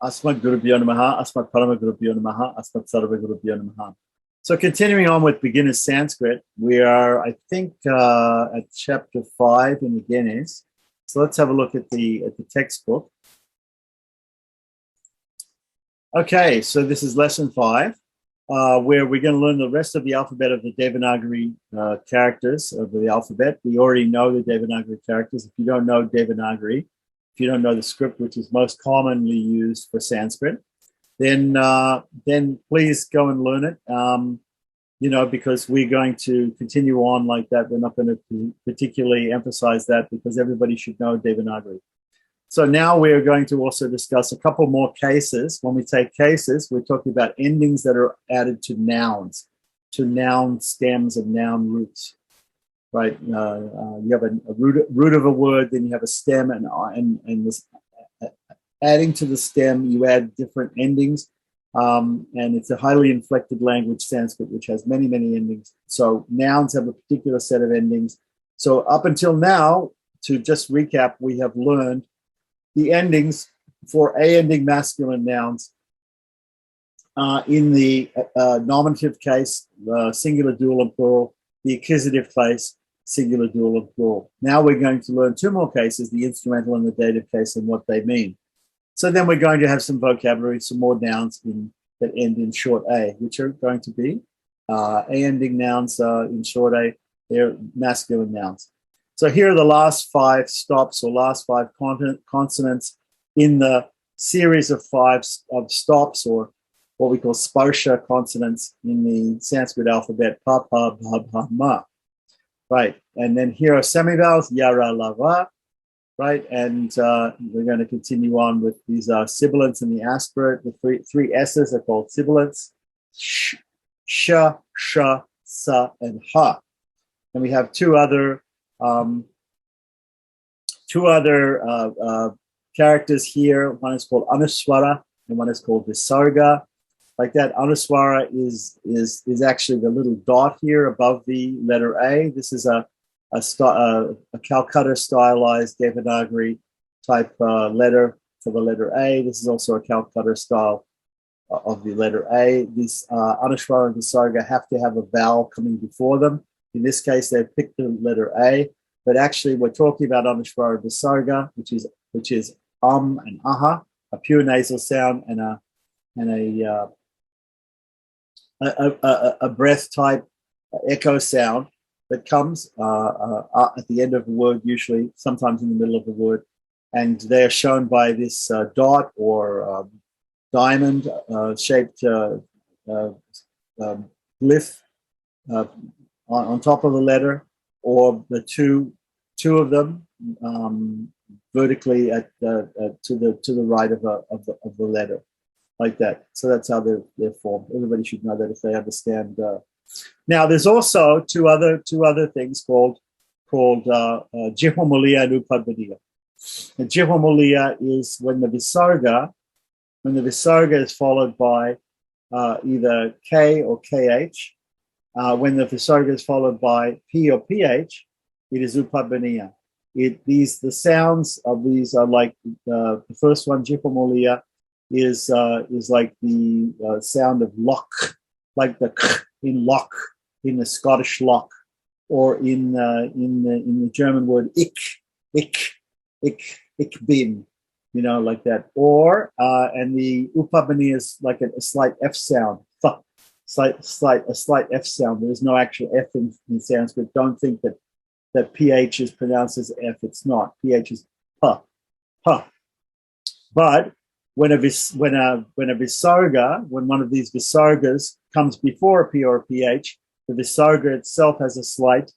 Asmat Gurubhyo Namaha, Asmat Parama Gurubhyo Namaha, Asmat Sarva Gurubhyo Namaha. So continuing on with beginner's Sanskrit, we are, I think, at chapter 5 in beginners. So let's have a look at the textbook. Okay, so this is lesson 5, where we're going to learn the rest of the alphabet of the Devanagari characters of the alphabet. We already know the Devanagari characters. If you don't know Devanagari, if you don't know the script, which is most commonly used for Sanskrit, then please go and learn it. Because we're going to continue on like that. We're not going to particularly emphasize that because everybody should know Devanagari. So now we're going to also discuss a couple more cases. When we take cases, we're talking about endings that are added to noun stems and noun roots, right? You have a root of a word, then you have a stem, and this, adding to the stem, you add different endings. And it's a highly inflected language, Sanskrit, which has many, many endings. So nouns have a particular set of endings. So up until now, to just recap, we have learned the endings for A-ending masculine nouns in the nominative case, singular, dual, and plural, the accusative case, singular, dual, and plural. Now we're going to learn 2 more cases, the instrumental and the dative case, and what they mean. So then we're going to have some vocabulary, some more nouns that end in short A, which are going to be A-ending nouns in short A. They're masculine nouns. So here are the last 5 stops or last 5 consonants in the series of 5 stops, or what we call sparsha consonants in the Sanskrit alphabet, pa, pa, bha, bha, ma. Right, and then here are semivowels, yara, lava. Right, and we're going to continue on with these sibilants and the aspirate. The three S's are called sibilants: sh, sha, sa, and ha. And we have two other characters here. One is called anuswara, and one is called visarga. Like that, anuswara is actually the little dot here above the letter A. This is a Calcutta stylized Devanagari type letter for the letter A. This is also a Calcutta style of the letter A. These Anuswara and Visarga have to have a vowel coming before them. In this case, they've picked the letter A, but actually we're talking about Anuswara and Visarga, which is and aha, a pure nasal sound, and a breath type echo sound that comes at the end of a word, usually, sometimes in the middle of a word. And they're shown by this dot or diamond shaped glyph on top of the letter, or the two of them vertically to the right of the letter, like that. So that's how they're formed. Everybody should know that if they understand. Now, there's also two other things called Jihvamuliya and Upadvadiya. And Jihvamuliya is when the visarga is followed by either K or KH. When the visarga is followed by P or PH, it is Upadvadiya. The sounds of these are like the first one, Jihvamuliya, is like the sound of lock, like the k in lock, in the Scottish lock, or in the German word ich bin, like that. Or and the upabani is like a slight F sound, a slight F sound. There is no actual F in Sanskrit. Don't think that PH is pronounced as F. It's not. PH is pa. But when one of these visargas comes before a P or a PH, the visarga itself has a slight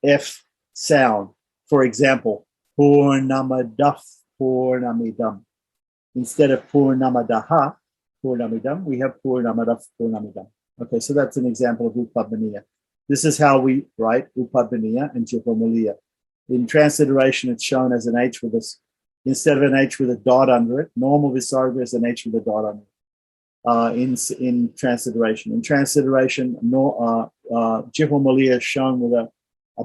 F sound. For example, purnamadaf, purnamidam. Instead of purnamadaha, purnamidam, we have purnamadaf, purnamidam. Okay, so that's an example of upadvaniya. This is how we write upadvaniya and jihvamuliya. In transliteration, it's shown as an H instead of an H with a dot under it. Normal visarga is an H with a dot under it. In transliteration. In transliteration, Jihvamuliya is shown with a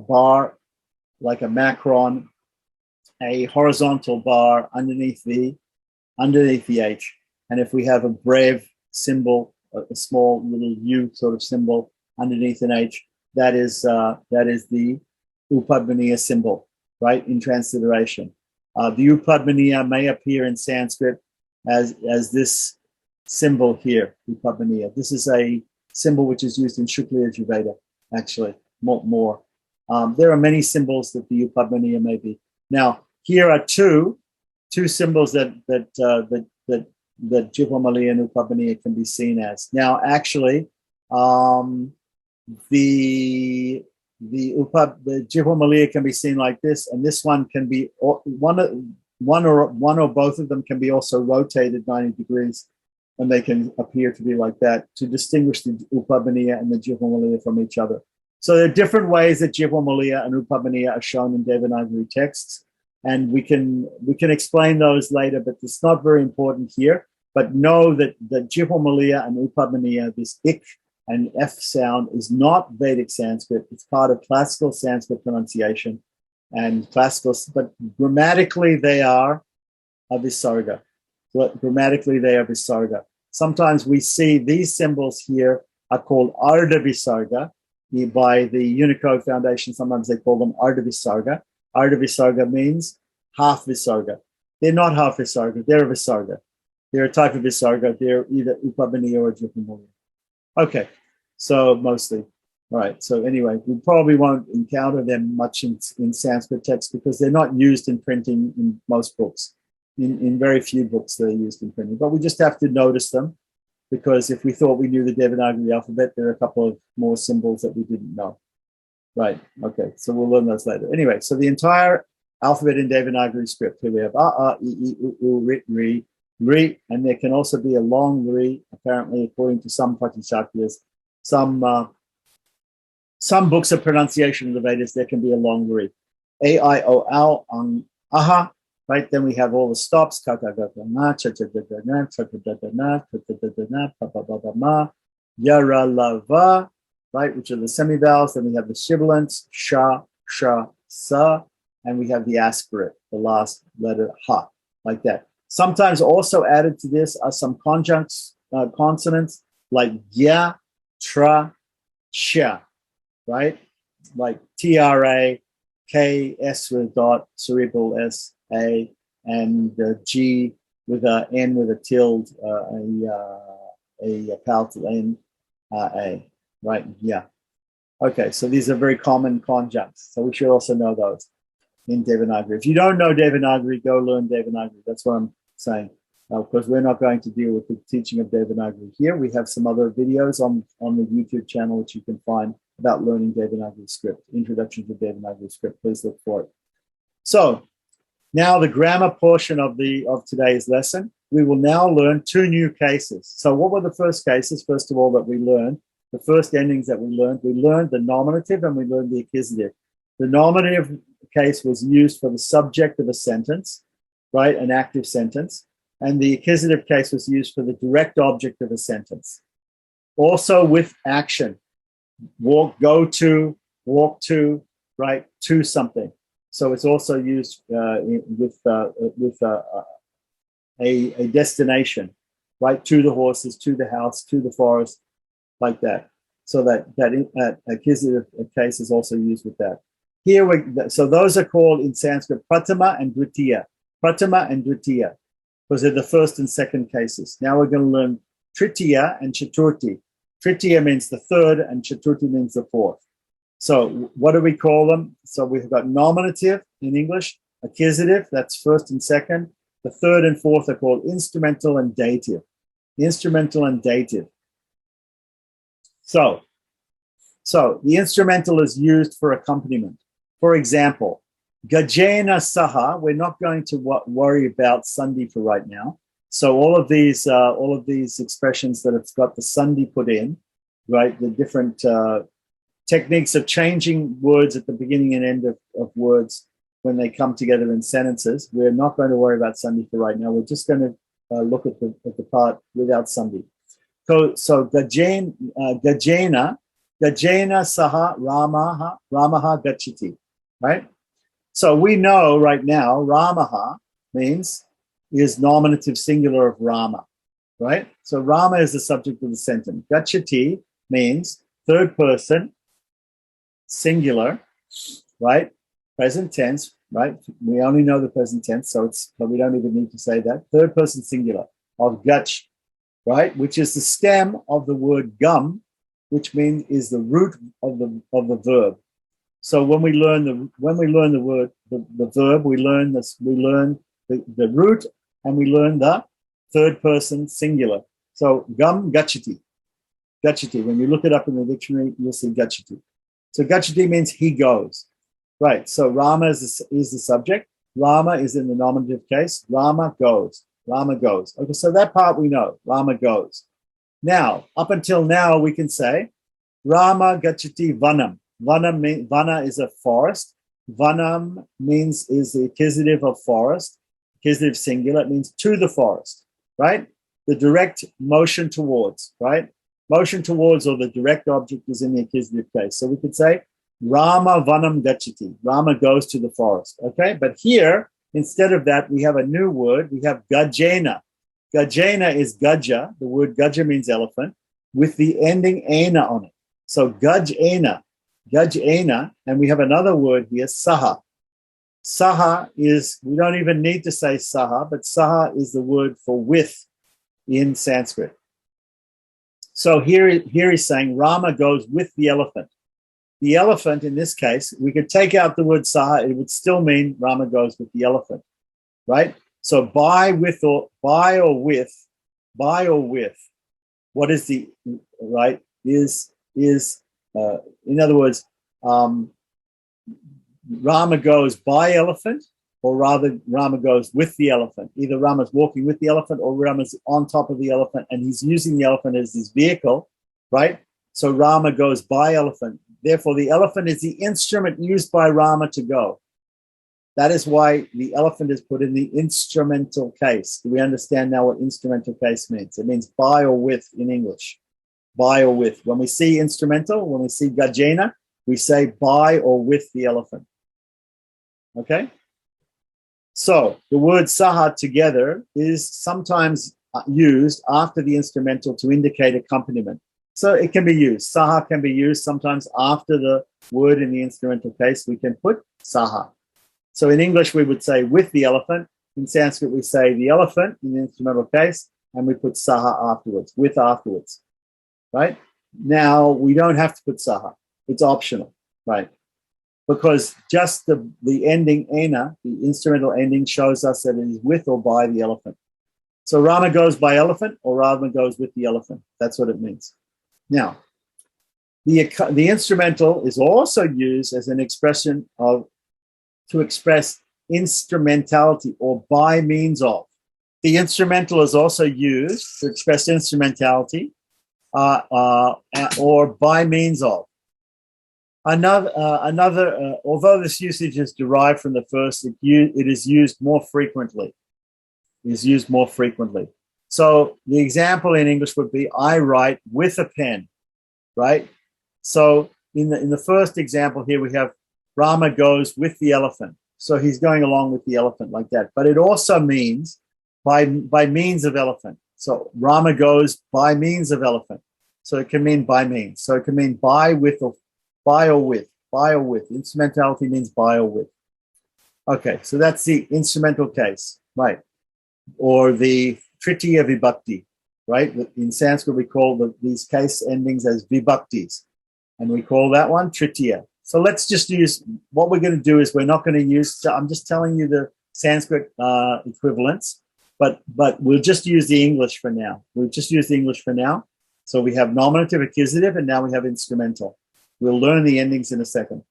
bar, like a macron, a horizontal bar underneath the underneath the H. And if we have a brave symbol, a small little U sort of symbol underneath an H, that is the Upadmaniya symbol, right, in transliteration. The Upadmaniya may appear in Sanskrit as this symbol here, Upadmaniya. This is a symbol which is used in Shukla Yajurveda, actually, more. There are many symbols that the Upadmaniya may be. Now, here are two symbols that Jivamaliya and Upadmaniya can be seen as. Now, actually, the Jivamaliya can be seen like this, and this one can be one or both of them can be also rotated 90 degrees, and they can appear to be like that to distinguish the Upadmaniya and the Jivamaliya from each other. So there are different ways that Jivamaliya and Upadmaniya are shown in Devanagari texts, and we can explain those later, but it's not very important here. But know that the Jivamaliya and Upadmaniya, this ik and f sound, is not Vedic Sanskrit. It's part of classical Sanskrit pronunciation and classical, but grammatically they are a visarga. Grammatically they are visarga. Sometimes we see these symbols here are called Ardha Visarga by the Unicode Foundation. Sometimes they call them Ardha Visarga. Ardha Visarga means half Visarga. They're not half Visarga, they're a Visarga. They're a type of Visarga. They're either Upadmaniya or Jivamaliya. Okay, so mostly. All right, so anyway, we probably won't encounter them much in Sanskrit text because they're not used in printing in most books. In very few books they're used in printing. But we just have to notice them because if we thought we knew the Devanagari alphabet, there are a couple of more symbols that we didn't know. Right, okay, so we'll learn those later. Anyway, so the entire alphabet in Devanagari script. Here we have A, I, I, U, Rit, Ri, Ri, and there can also be a long Ri, apparently, according to some Patichakyas. Some books of pronunciation of the Vedas, there can be a long Ri. A, I, O, Al, Ang, Aha, right? Then we have all the stops, Kaka, Gata, Na, Cha, Cha, Da, Da, Na, Cha, Da, Da, Na, Ta, Ta, Da, Da, Na, Pa, Pa, Pa, Pa, Ma, Yara, La, Va, right, which are the semivowels. Then we have the sibilants, Sha, Sha, Sa, and we have the aspirate, the last letter, Ha, like that. Sometimes also added to this are some conjuncts, consonants like Ya, Tra, Sha, right? Like T-R-A, K, S with a dot, cerebral S, A, and G with a N with a tilde, a palatal N, A, right? Yeah. Okay, so these are very common conjuncts. So we should also know those in Devanagari. If you don't know Devanagari, go learn Devanagari. That's what I'm saying. Because we're not going to deal with the teaching of Devanagari here. We have some other videos on the YouTube channel which you can find about learning Devanagari script. Introduction to Devanagari script. Please look for it. So now the grammar portion of today's lesson. We will now learn two new cases. So what were the first cases? First of all, that we learned, the first endings that we learned the nominative and we learned the accusative. The nominative case was used for the subject of a sentence, right? An active sentence. And the accusative case was used for the direct object of a sentence. Also with action. Go to, walk to, right? To something. So it's also used with a destination, right? To the horses, to the house, to the forest, like that. So that accusative case is also used with that. So those are called in Sanskrit Pratama and Dvitiya. Pratama and Dvitiya, because they're the first and second cases. Now we're going to learn Tritiya and Chaturthi. Tritiya means the third and Chaturthi means the fourth. So what do we call them? So we've got nominative in English, accusative, that's first and second. The third and fourth are called instrumental and dative. Instrumental and dative. So the instrumental is used for accompaniment. For example, Gajena Saha, we're not going to worry about Sandhi for right now. So all of these expressions that have got the Sandhi put in, right, the different techniques of changing words at the beginning and end of words when they come together in sentences. We're not going to worry about Sandhi for right now. We're just going to look at the part without Sandhi. So Gajena Saha Ramaha Gachiti, right? So we know right now Ramaha means is nominative singular of Rama, right? So Rama is the subject of the sentence. Gachati means third person singular, right? Present tense, right? We only know the present tense, so we don't even need to say that. Third person singular of gach, right? Which is the stem of the word gum, which means is the root of the verb. So when we learn the word the verb, we learn the root, and we learn the third person singular. So gum gachati. Gachati. When you look it up in the dictionary, you'll see gachati. So gachati means he goes. Right. So Rama is the subject. Rama is in the nominative case. Rama goes. Rama goes. Okay, so that part we know. Rama goes. Now, up until now, we can say Rama gachati vanam. Vana is a forest. Vanam is the accusative of forest. Accusative singular. It means to the forest, right? The direct motion towards, right? Motion towards, or the direct object is in the accusative case. So we could say Rama vanam gachati. Rama goes to the forest. Okay, but here, instead of that, we have a new word. We have gajena. Gajena is gaja. The word gaja means elephant, with the ending ena on it. So gajena, and we have another word here, saha. Saha is, we don't even need to say saha, but saha is the word for with in Sanskrit. So here he's saying Rama goes with the elephant. The elephant, in this case, we could take out the word saha, it would still mean Rama goes with the elephant, right? So by or with, what is the, right, is in other words, Rama goes by elephant, or rather Rama goes with the elephant. Either Rama's walking with the elephant or Rama's on top of the elephant and he's using the elephant as his vehicle, right? So Rama goes by elephant. Therefore, the elephant is the instrument used by Rama to go. That is why the elephant is put in the instrumental case. Do we understand now what instrumental case means? It means by or with in English. By or with. When we see instrumental, when we see gajena, we say by or with the elephant. Okay? So the word saha together is sometimes used after the instrumental to indicate accompaniment. So it can be used. Saha can be used sometimes after the word in the instrumental case. We can put saha. So in English, we would say with the elephant. In Sanskrit, we say the elephant in the instrumental case, and we put saha afterwards, with afterwards. Right? Now, we don't have to put saha. It's optional, right? Because just the ending ena, the instrumental ending, shows us that it is with or by the elephant. So Rama goes by elephant, or Rama goes with the elephant. That's what it means. Now, the instrumental is also used as an expression to express instrumentality, or by means of. The instrumental is also used to express instrumentality, or by means of. Although this usage is derived from the first, it is used more frequently. It is used more frequently. So the example in English would be, I write with a pen, right? So in the first example here, we have Rama goes with the elephant. So he's going along with the elephant like that. But it also means by means of elephant. So Rama goes by means of elephant. So it can mean by means. So it can mean by, with, or by or with. By or with. Instrumentality means by or with. Okay, so that's the instrumental case, right? Or the tritiya vibhakti, right? In Sanskrit, we call these case endings as vibhaktis. And we call that one tritiya. So let's just use, what we're going to do is we're not going to use, I'm just telling you the Sanskrit equivalents, but we'll just use the English for now. We'll just use the English for now. So we have nominative, accusative, and now we have instrumental. We'll learn the endings in a second.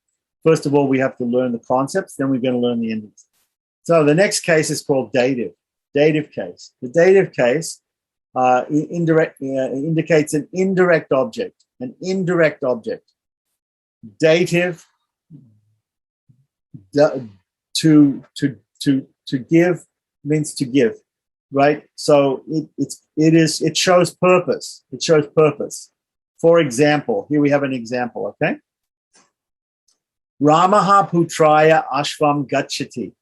First of all, we have to learn the concepts, then we're going to learn the endings. So the next case is called dative case. The dative case indicates an indirect object, Dative, to give means to give, right? So it shows purpose. It shows purpose. For example, here we have an example, okay? Ramaha putraya ashvam gachati.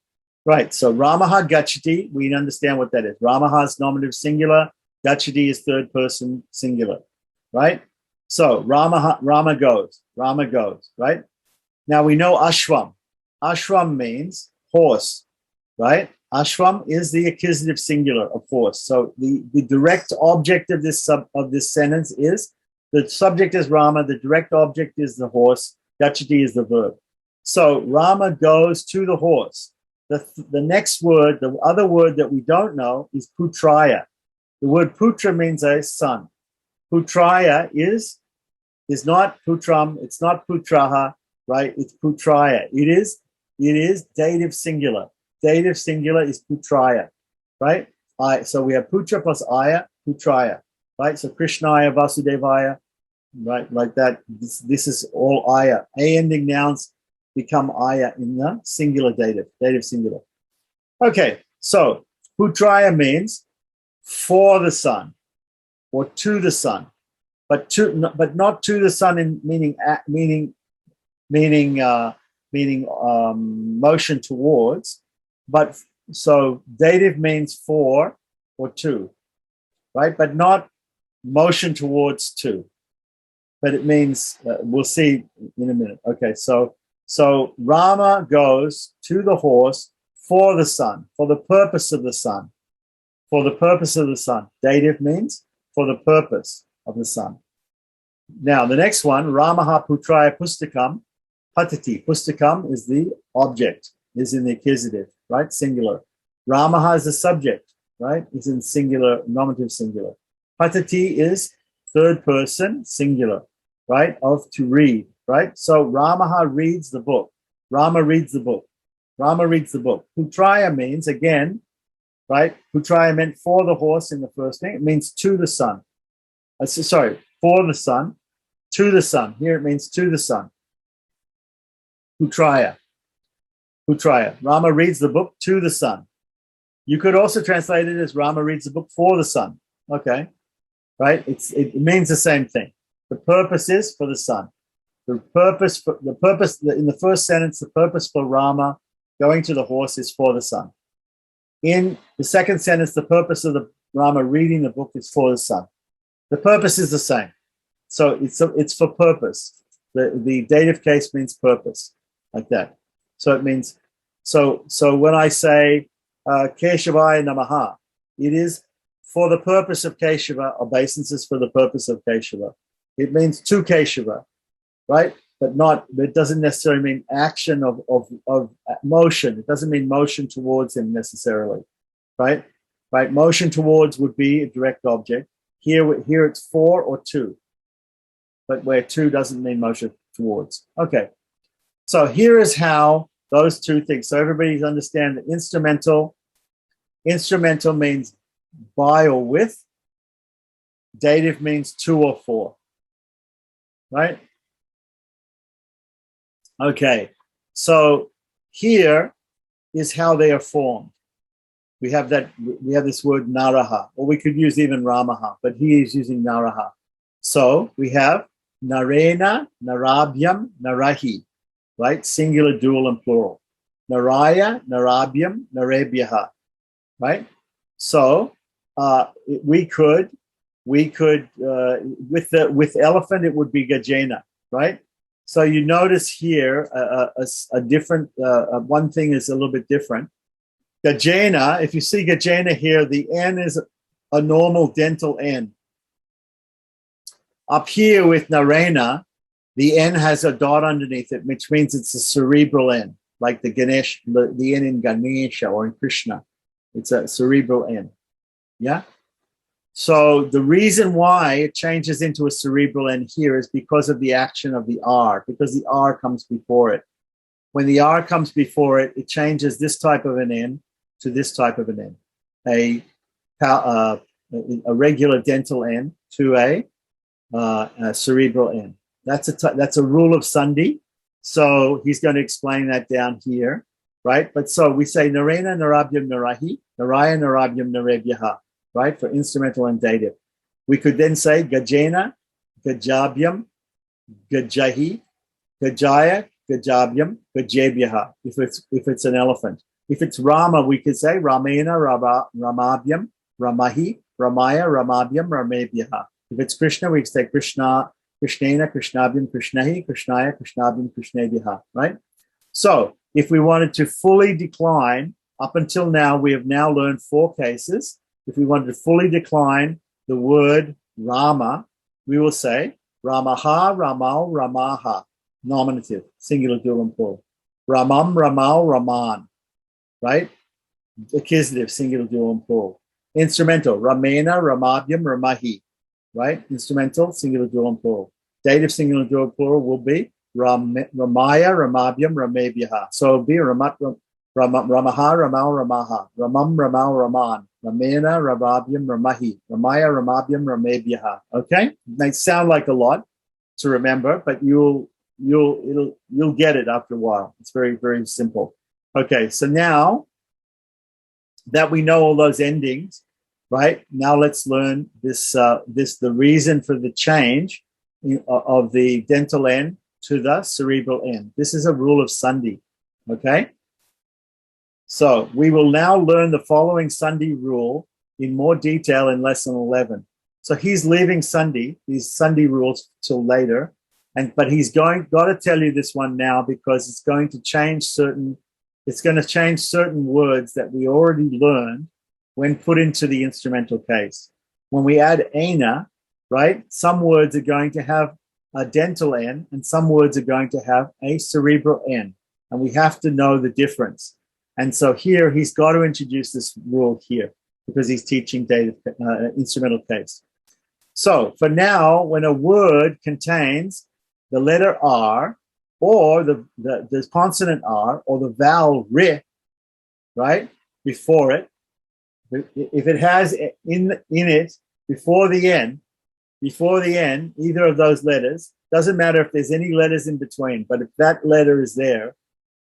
Right. So Ramaha Gachati, we understand what that is. Ramaha is nominative singular. Gachati is third person singular. Right. So Rama goes. Rama goes. Right. Now we know Ashram. Ashram means horse. Right. Ashram is the accusative singular of horse. So the direct object of this sentence is the subject is Rama. The direct object is the horse. Gachati is the verb. So Rama goes to the horse. The next word, the other word that we don't know is putraya. The word putra means a son. Putraya is not putram, it's not putraha, right? It's putraya. It is dative singular. Dative singular is putraya, right? So we have putra plus aya, putraya, right? So Krishnaya, Vasudevaya, right? Like that. This is all aya. A ending nouns become aya in the singular dative singular. Okay, so putraya means for the son or to the son, but not to the son in meaning motion towards, but so dative means for or to, right? But not motion towards to, but it means we'll see in a minute. Okay, so Rama goes to the horse for the son, for the purpose of the son. For the purpose of the son. Dative means for the purpose of the son. Now, the next one, Ramaha Putraya Pustakam, Patati. Pustakam is the object, is in the accusative, right? Singular. Ramaha is the subject, right? It's in singular, nominative singular. Patati is third person, singular, right? Of to read. Right? So Ramaha reads the book. Rama reads the book. Rama reads the book. Putraya means, again, right? Putraya meant for the horse in the first thing. It means to the son. For the son, to the son. Here it means to the son. Putraya. Putraya. Rama reads the book to the son. You could also translate it as Rama reads the book for the son. Okay? Right? It means the same thing. The purpose is for the son. The purpose in the first sentence, the purpose for Rama going to the horse is for the son. In the second sentence, the purpose of the Rama reading the book is for the son. The purpose is the same. So it's for purpose. The dative case means purpose, like that. So it means, so when I say Keshavaya Namaha, it is for the purpose of Keshava, obeisances for the purpose of Keshava. It means to Keshava. Right? But it doesn't necessarily mean action of motion. It doesn't mean motion towards him necessarily. Right? Right? Motion towards would be a direct object. Here it's for or to. But where to doesn't mean motion towards. Okay. So here is how those two things. So everybody understand that instrumental means by or with. Dative means to or for. Right? Okay, so here is how they are formed. We have this word naraha, or we could use even ramaha, but he is using naraha. So we have narena, narabhyam, narahi, right? Singular, dual, and plural. Naraya, narabhyam, narebhyaha, right? So we could with elephant it would be gajena, right? So you notice here a different, one thing is a little bit different. Gajena, if you see Gajena here, the N is a normal dental N. Up here with Narena, the N has a dot underneath it, which means it's a cerebral N, like the N in Ganesha or in Krishna. It's a cerebral N. Yeah? So the reason why it changes into a cerebral N here is because of the action of the R, because the R comes before it. When the R comes before it, it changes this type of an N to this type of an N, a regular dental N to a cerebral N. That's a rule of Sandhi. So he's going to explain that down here, right? But so we say Narena Narabhyam Narahi, Naraya Narabhyam Narebhyaha. Right, for instrumental and dative. We could then say Gajena, Gajabhyam, Gajahi, Gajaya, Gajabhyam, Gajebhyaha, if it's an elephant. If it's Rama, we could say Ramena, Ramabhyam, Ramahi, Ramaya, Ramabhyam, Ramebhyaha. If it's Krishna, we say Krishna, Krishnena, Krishnabhyam, Krishnahi, Krishnaya, Krishnabhyam, Krishnebhyaha, right? So if we wanted to fully decline, up until now, we have now learned 4 cases. If we wanted to fully decline the word Rama, we will say Ramaha, Ramal, Ramaha, nominative, singular, dual, and plural. Ramam, Ramal, Raman, right? Accusative, singular, dual, and plural. Instrumental, Ramena, Ramabhyam, Ramahi, right? Instrumental, singular, dual, and plural. Dative, singular, dual, plural will be Ramaya, Ramabhyam, Ramebhyaha. So it'll be Ramaha, Ramal, Ramaha, Ramam, Ramal, Raman, Ramena, Ramabhyam, Ramahi, Ramaya, Ramabhyam, Ramebhyaha. Okay? It may sound like a lot to remember, but you'll get it after a while. It's very, very simple. Okay, so now that we know all those endings, right? Now let's learn the reason for the change of the dental N to the cerebral N. This is a rule of Sandhi, okay? So we will now learn the following Sandhi rule in more detail in lesson 11. So he's leaving Sandhi, these Sandhi rules till later, but he's got to tell you this one now because it's going to change certain words that we already learned when put into the instrumental case. When we add ana, right, some words are going to have a dental N and some words are going to have a cerebral N. And we have to know the difference. And so here he's got to introduce this rule here because he's teaching instrumental case. So for now, when a word contains the letter R or the consonant R or the vowel R, right, before it, if it has in it before the N, either of those letters, doesn't matter if there's any letters in between, but if that letter is there,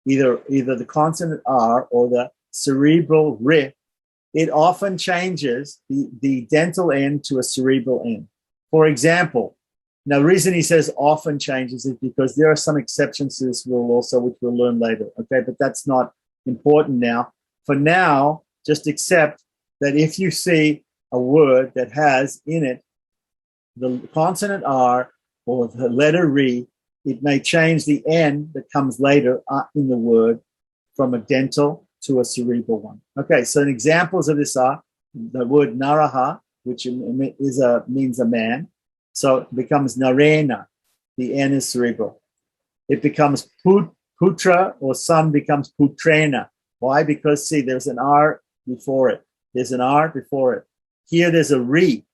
either the consonant R or the cerebral R, it often changes the dental N to a cerebral N. For example, now the reason he says often changes is because there are some exceptions to this rule also, which we'll learn later, okay? But that's not important now. For now, just accept that if you see a word that has in it the consonant R or the letter R, it may change the N that comes later in the word from a dental to a cerebral one. Okay, so examples of this are the word Naraha, which means a man. So it becomes Narena. The N is cerebral. It becomes Putra or son becomes Putrena. Why? Because, see, there's an R before it. There's an R before it. Here there's a Ri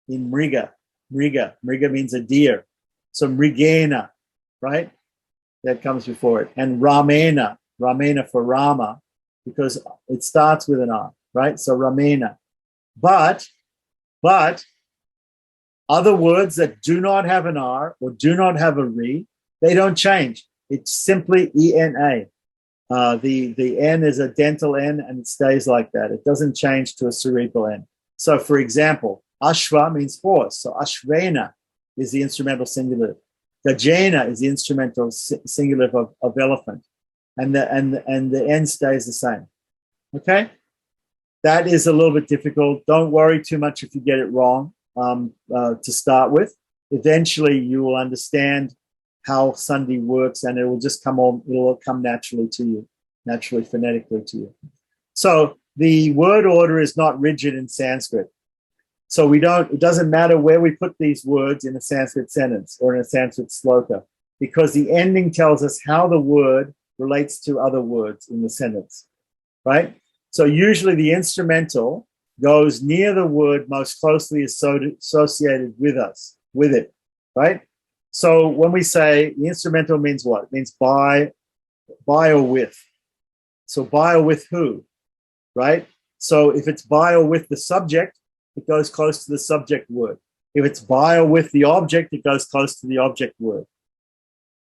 in Mriga. Mriga means a deer. So Mrigena, right? That comes before it. And Ramena for Rama, because it starts with an R, right? So Ramena. But other words that do not have an R or do not have a Ri, they don't change. It's simply ENA. The N is a dental N and it stays like that. It doesn't change to a cerebral N. So, for example, Ashva means horse. So Ashvena is the instrumental singular. Gajena is the instrumental singular of elephant. And the N stays the same. Okay? That is a little bit difficult. Don't worry too much if you get it wrong to start with. Eventually, you will understand how Sandhi works and it will just it'll come naturally to you, naturally phonetically to you. So the word order is not rigid in Sanskrit. So it doesn't matter where we put these words in a Sanskrit sentence or in a Sanskrit sloka, because the ending tells us how the word relates to other words in the sentence, right? So usually the instrumental goes near the word most closely associated with it, right? So when we say the instrumental means what? It means by or with. So by or with who, right? So if it's by or with the subject, it goes close to the subject word. If it's by or with the object, it goes close to the object word.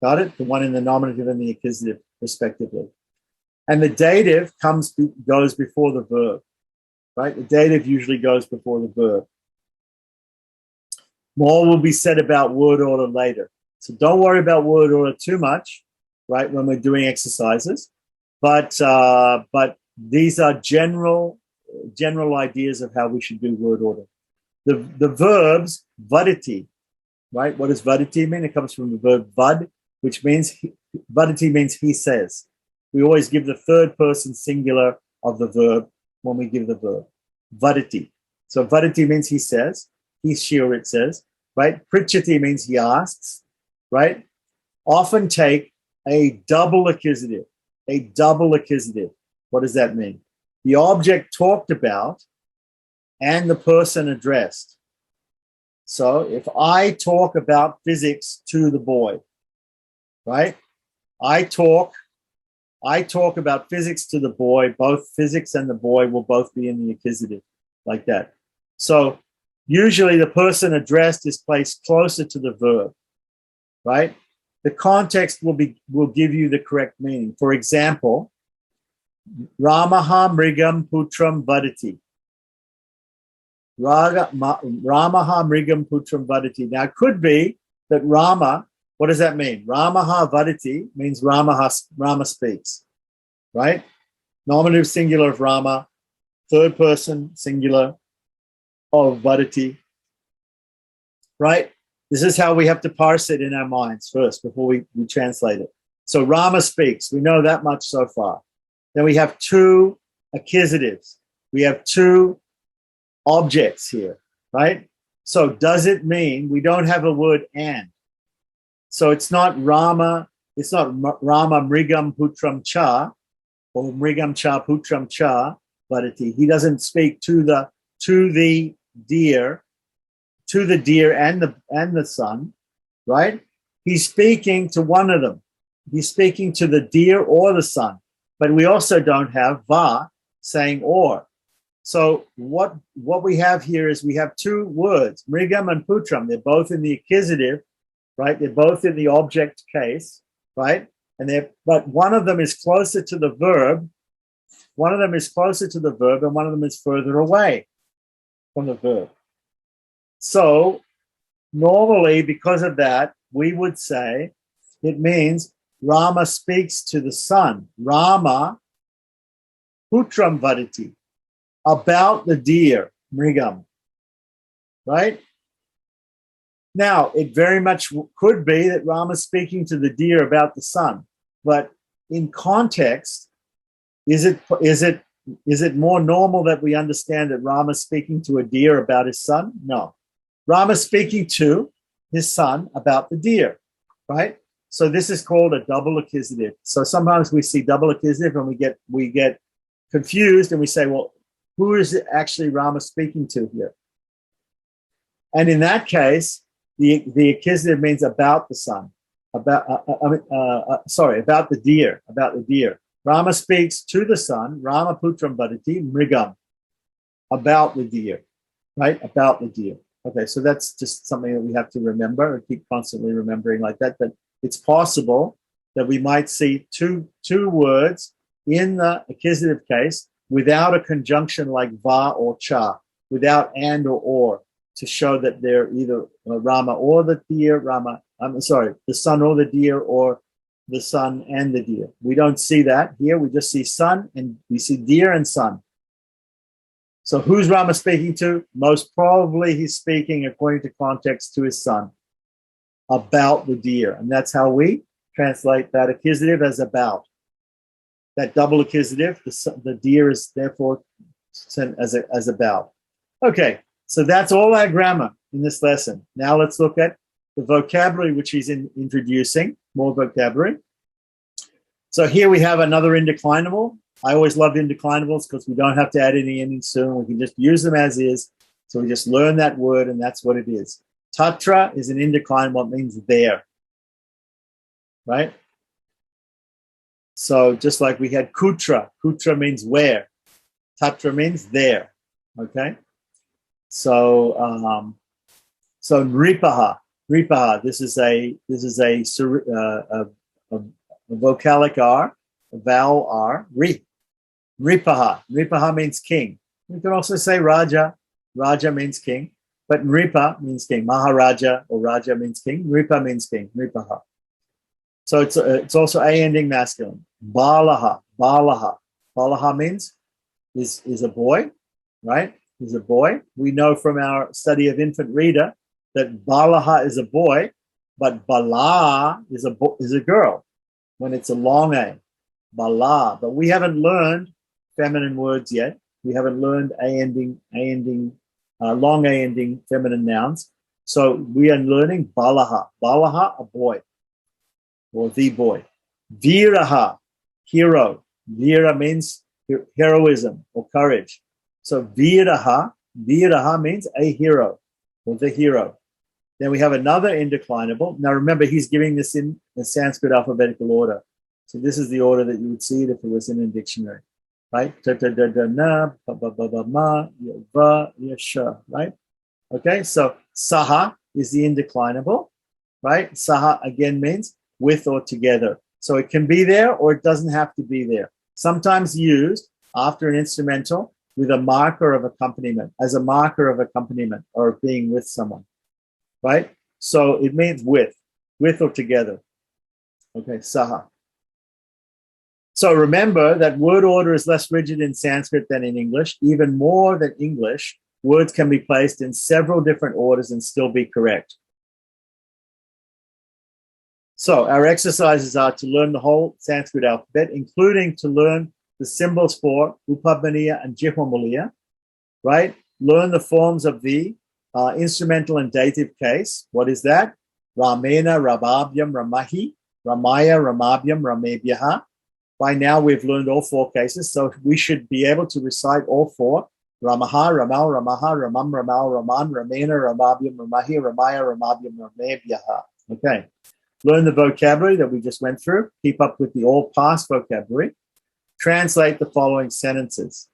Got it? The one in the nominative and the accusative, respectively. And the dative goes before the verb, right? The dative usually goes before the verb. More will be said about word order later. So don't worry about word order too much, right, when we're doing exercises. But these are general ideas of how we should do word order. The verbs, vaditi, right? What does vaditi mean? It comes from the verb vad, which means, vaditi means he says. We always give the third person singular of the verb when we give the verb. Vaditi. So vaditi means he says, he, she, or it says, right? Prichati means he asks, right? Often take a double accusative. A double accusative. What does that mean? The object talked about and the person addressed. So if I talk about physics to the boy, right? I talk about physics to the boy, both physics and the boy will both be in the accusative, like that. So usually the person addressed is placed closer to the verb, right? The context will give you the correct meaning. For example, Ramaha Mrigam Putram Vadati. Ramaha Mrigam Putram Vadati. Now it could be that Rama, what does that mean? Ramaha Vadati means Rama speaks, right? Nominative singular of Rama, third person singular of Vadati, right? This is how we have to parse it in our minds first before we translate it. So Rama speaks. We know that much so far. Then we have two accusatives. We have two objects here, right? So does it mean we don't have a word and? So it's not Rama Mrigam Putram Cha or Mrigam Cha Putram Cha Vadati. He doesn't speak to the deer and the son, right? He's speaking to one of them. He's speaking to the deer or the son. But we also don't have va saying or. So what we have here is we have two words, mrigam and putram. They're both in the accusative, right? They're both in the object case, right? But one of them is closer to the verb. One of them is closer to the verb, and one of them is further away from the verb. So normally, because of that, we would say it means Rama speaks to the son. Rama putram vadati, about the deer, mrigam, right? Now, it very much could be that Rama is speaking to the deer about the son, but in context, is it more normal that we understand that Rama is speaking to a deer about his son? No. Rama is speaking to his son about the deer, right? So this is called a double accusative. So sometimes we see double accusative and we get confused and we say, well, who is it actually Rama speaking to here? And in that case, the accusative means about the son, about the deer. Rama speaks to the son, Rama putram vadati mrigam, about the deer, right? About the deer. Okay, so that's just something that we have to remember or keep constantly remembering like that. But it's possible that we might see two words in the accusative case without a conjunction like va or cha, without and or, to show that they're either Rama or the deer, the son or the deer, or the son and the deer. We don't see that here. We just see son and we see deer and son. So who's Rama speaking to? Most probably he's speaking, according to context, to his son about the deer. And that's how we translate that accusative as about. That double accusative, the deer is therefore sent as about. Okay, so that's all our grammar in this lesson. Now let's look at the vocabulary which he's introducing, more vocabulary. So here we have another indeclinable. I always love indeclinables because we don't have to add any endings soon. We can just use them as is. So we just learn that word and that's what it is. Tatra is an indeclinable. It means there, right? So just like we had kutra. Kutra means where. Tatra means there, okay? So nripaha. Nripaha, this is a vocalic R, a vowel R, ri. Nripaha. Nripaha means king. You can also say Raja. Raja means king. But Nripa means king. Maharaja or Raja means king. Nripa means king. Nripaha. So it's also a ending masculine. Balaha. Balaha. Balaha means is a boy, right? Is a boy. We know from our study of infant reader that Balaha is a boy, but Bala is a girl when it's a long A. Bala. But we haven't learned feminine words yet. We haven't learned long A ending feminine nouns. So we are learning Balaha. Balaha, a boy, or the boy. Viraha, hero. Vira means heroism or courage. So Viraha means a hero or the hero. Then we have another indeclinable. Now remember, he's giving this in the Sanskrit alphabetical order. So this is the order that you would see it if it was in a dictionary, right? Ta-ta-da-da-na, ba-ba-ba-ba-ma, ya-va, ya-sha, right? Okay, so saha is the indeclinable, right? Saha again means with or together. So it can be there or it doesn't have to be there. Sometimes used after an instrumental with a marker of accompaniment, as a marker of accompaniment or being with someone, right? So it means with or together. Okay, saha. So remember that word order is less rigid in Sanskrit than in English. Even more than English, words can be placed in several different orders and still be correct. So our exercises are to learn the whole Sanskrit alphabet, including to learn the symbols for Upamaniya and Jihvamaliya, right? Learn the forms of the instrumental and dative case. What is that? Ramena, Rababhyam, Ramahi, Ramaya, Ramabhyam, Ramebhyaha. By now, we've learned all four cases, so we should be able to recite all four. Ramaha, Ramal, Ramaha, Ramam, Ramal, Raman, Ramena, Ramabhyam, Ramahi, Ramaya, Ramabhyam, Ramebhyaha. Okay. Learn the vocabulary that we just went through. Keep up with the all past vocabulary. Translate the following sentences.